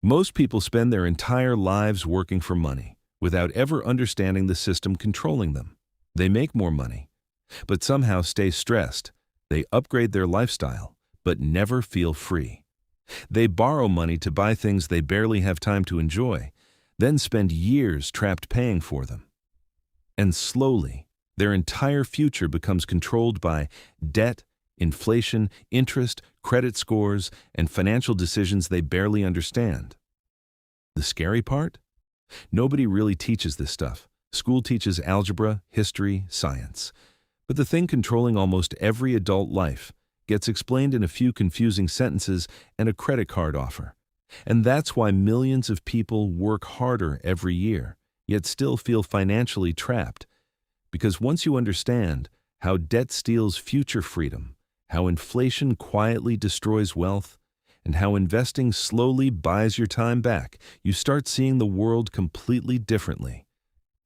Most people spend their entire lives working for money without ever understanding the system controlling them. They make more money, but somehow stay stressed. They upgrade their lifestyle, but never feel free. They borrow money to buy things they barely have time to enjoy, then spend years trapped paying for them. And slowly, their entire future becomes controlled by debt, inflation, interest, credit scores, and financial decisions they barely understand. The scary part? Nobody really teaches this stuff. School teaches algebra, history, science. But the thing controlling almost every adult life gets explained in a few confusing sentences and a credit card offer. And that's why millions of people work harder every year, yet still feel financially trapped. Because once you understand how debt steals future freedom, how inflation quietly destroys wealth, and how investing slowly buys your time back, you start seeing the world completely differently.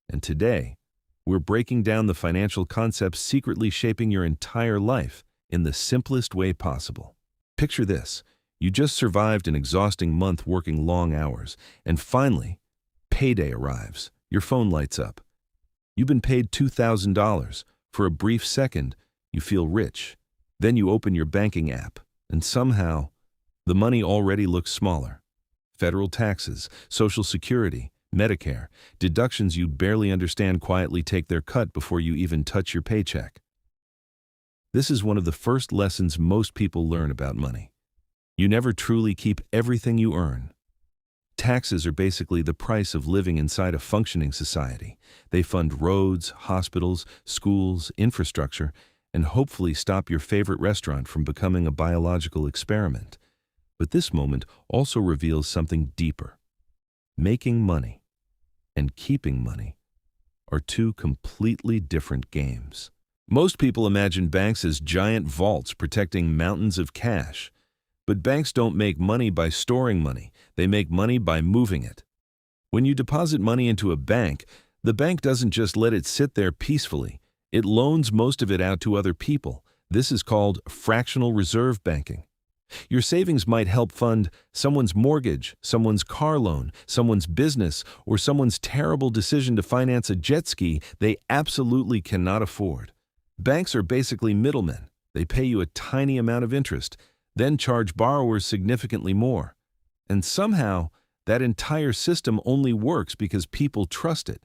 And today, we're breaking down the financial concepts secretly shaping your entire life in the simplest way possible. Picture this. You just survived an exhausting month working long hours, and finally, payday arrives. Your phone lights up. You've been paid $2,000. For a brief second, you feel rich. Then you open your banking app, and somehow, the money already looks smaller. Federal taxes, Social Security, Medicare, deductions you barely understand quietly take their cut before you even touch your paycheck. This is one of the first lessons most people learn about money. You never truly keep everything you earn. Taxes are basically the price of living inside a functioning society. They fund roads, hospitals, schools, infrastructure, and hopefully stop your favorite restaurant from becoming a biological experiment. But this moment also reveals something deeper. Making money and keeping money are two completely different games. Most people imagine banks as giant vaults protecting mountains of cash. But banks don't make money by storing money. They make money by moving it. When you deposit money into a bank, the bank doesn't just let it sit there peacefully. It loans most of it out to other people. This is called fractional reserve banking. Your savings might help fund someone's mortgage, someone's car loan, someone's business, or someone's terrible decision to finance a jet ski they absolutely cannot afford. Banks are basically middlemen. They pay you a tiny amount of interest, then charge borrowers significantly more. And somehow, that entire system only works because people trust it.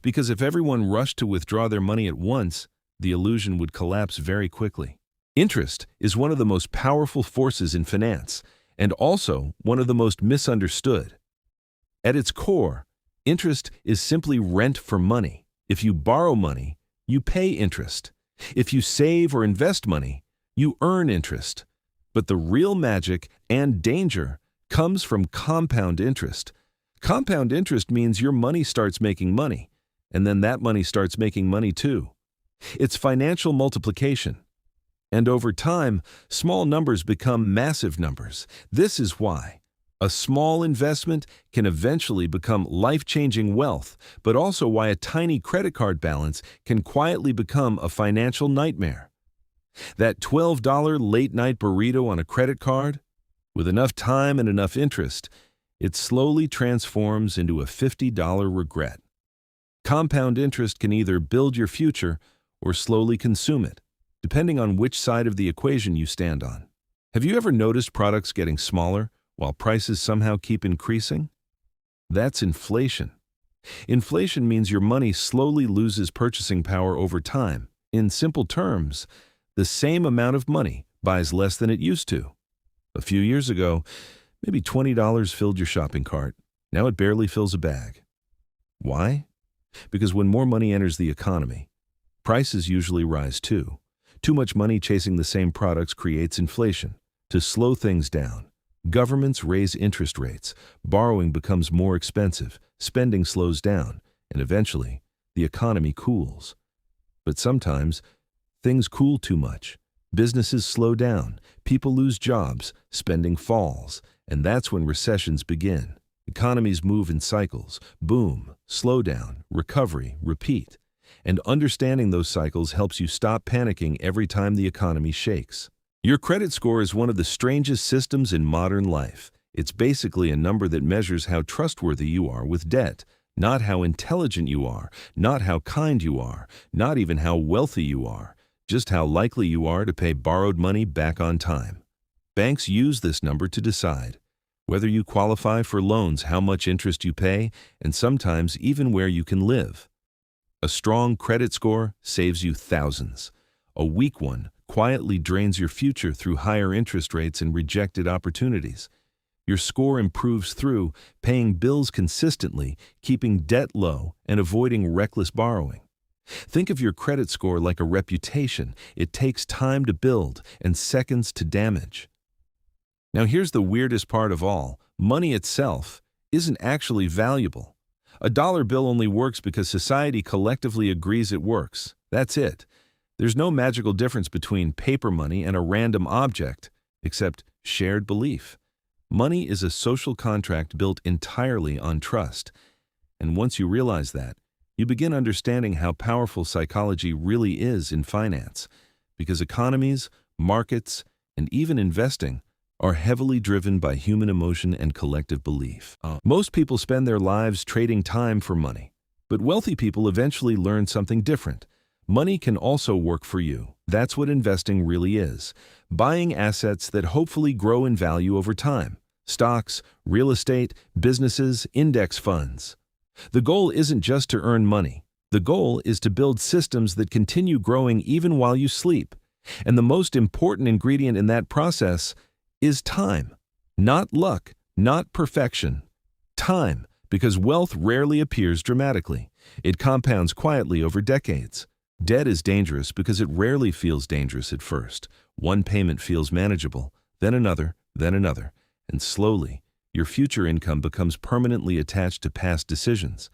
Because if everyone rushed to withdraw their money at once, the illusion would collapse very quickly. Interest is one of the most powerful forces in finance, and also one of the most misunderstood. At its core, interest is simply rent for money. If you borrow money, you pay interest. If you save or invest money, you earn interest. But the real magic and danger comes from compound interest. Compound interest means your money starts making money, and then that money starts making money too. It's financial multiplication. And over time, small numbers become massive numbers. This is why a small investment can eventually become life-changing wealth, but also why a tiny credit card balance can quietly become a financial nightmare. That $12 late-night burrito on a credit card, with enough time and enough interest, it slowly transforms into a $50 regret. Compound interest can either build your future or slowly consume it, depending on which side of the equation you stand on. Have you ever noticed products getting smaller while prices somehow keep increasing? That's inflation. Inflation means your money slowly loses purchasing power over time. In simple terms, the same amount of money buys less than it used to. A few years ago, maybe $20 filled your shopping cart. Now it barely fills a bag. Why? Because when more money enters the economy, prices usually rise too. Too much money chasing the same products creates inflation. To slow things down, governments raise interest rates, borrowing becomes more expensive, spending slows down, and eventually, the economy cools. But sometimes, things cool too much. Businesses slow down, people lose jobs, spending falls, and that's when recessions begin. Economies move in cycles: boom, slow down, recovery, repeat. And understanding those cycles helps you stop panicking every time the economy shakes. Your credit score is one of the strangest systems in modern life. It's basically a number that measures how trustworthy you are with debt, not how intelligent you are, not how kind you are, not even how wealthy you are, just how likely you are to pay borrowed money back on time. Banks use this number to decide whether you qualify for loans, how much interest you pay, and sometimes even where you can live. A strong credit score saves you thousands. A weak one quietly drains your future through higher interest rates and rejected opportunities. Your score improves through paying bills consistently, keeping debt low, and avoiding reckless borrowing. Think of your credit score like a reputation. It takes time to build and seconds to damage. Now here's the weirdest part of all. Money itself isn't actually valuable. A dollar bill only works because society collectively agrees it works. That's it. There's no magical difference between paper money and a random object, except shared belief. Money is a social contract built entirely on trust. And once you realize that, you begin understanding how powerful psychology really is in finance, because economies, markets, and even investing are heavily driven by human emotion and collective belief. Most people spend their lives trading time for money, but wealthy people eventually learn something different. Money can also work for you. That's what investing really is. Buying assets that hopefully grow in value over time. Stocks, real estate, businesses, index funds. The goal isn't just to earn money. The goal is to build systems that continue growing even while you sleep. And the most important ingredient in that process is time. Not luck, not perfection. Time, because wealth rarely appears dramatically. It compounds quietly over decades. Debt is dangerous because it rarely feels dangerous at first. One payment feels manageable, then another, and slowly, your future income becomes permanently attached to past decisions.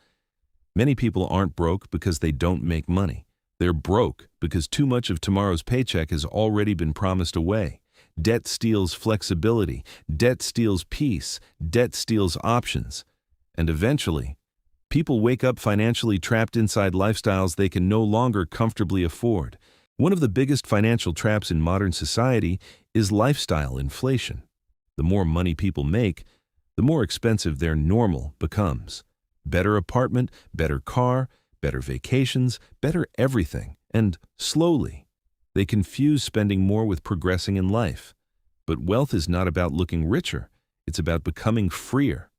Many people aren't broke because they don't make money. They're broke because too much of tomorrow's paycheck has already been promised away. Debt steals flexibility, debt steals peace, debt steals options. And eventually, people wake up financially trapped inside lifestyles they can no longer comfortably afford. One of the biggest financial traps in modern society is lifestyle inflation. The more money people make, the more expensive their normal becomes. Better apartment, better car, better vacations, better everything. And slowly, they confuse spending more with progressing in life. But wealth is not about looking richer. It's about becoming freer.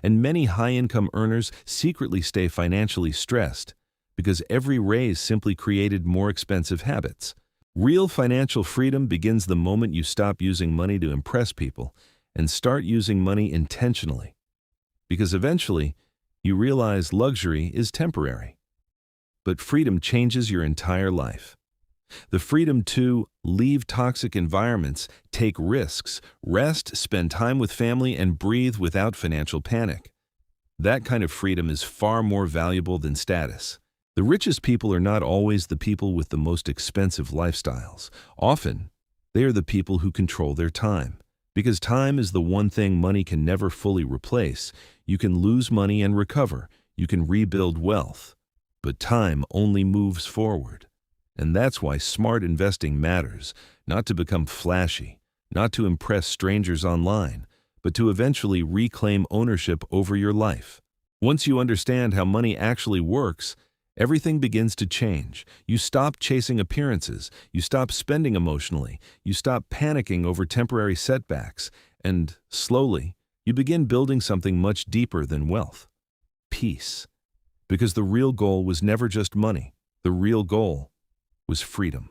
And many high-income earners secretly stay financially stressed because every raise simply created more expensive habits. Real financial freedom begins the moment you stop using money to impress people and start using money intentionally. Because eventually, you realize luxury is temporary. But freedom changes your entire life. The freedom to leave toxic environments, take risks, rest, spend time with family, and breathe without financial panic. That kind of freedom is far more valuable than status. The richest people are not always the people with the most expensive lifestyles. Often, they are the people who control their time. Because time is the one thing money can never fully replace. You can lose money and recover. You can rebuild wealth. But time only moves forward. And that's why smart investing matters, not to become flashy, not to impress strangers online, but to eventually reclaim ownership over your life. Once you understand how money actually works, everything begins to change. You stop chasing appearances, you stop spending emotionally, you stop panicking over temporary setbacks, and slowly, you begin building something much deeper than wealth. Peace. Because the real goal was never just money. The real goal was freedom.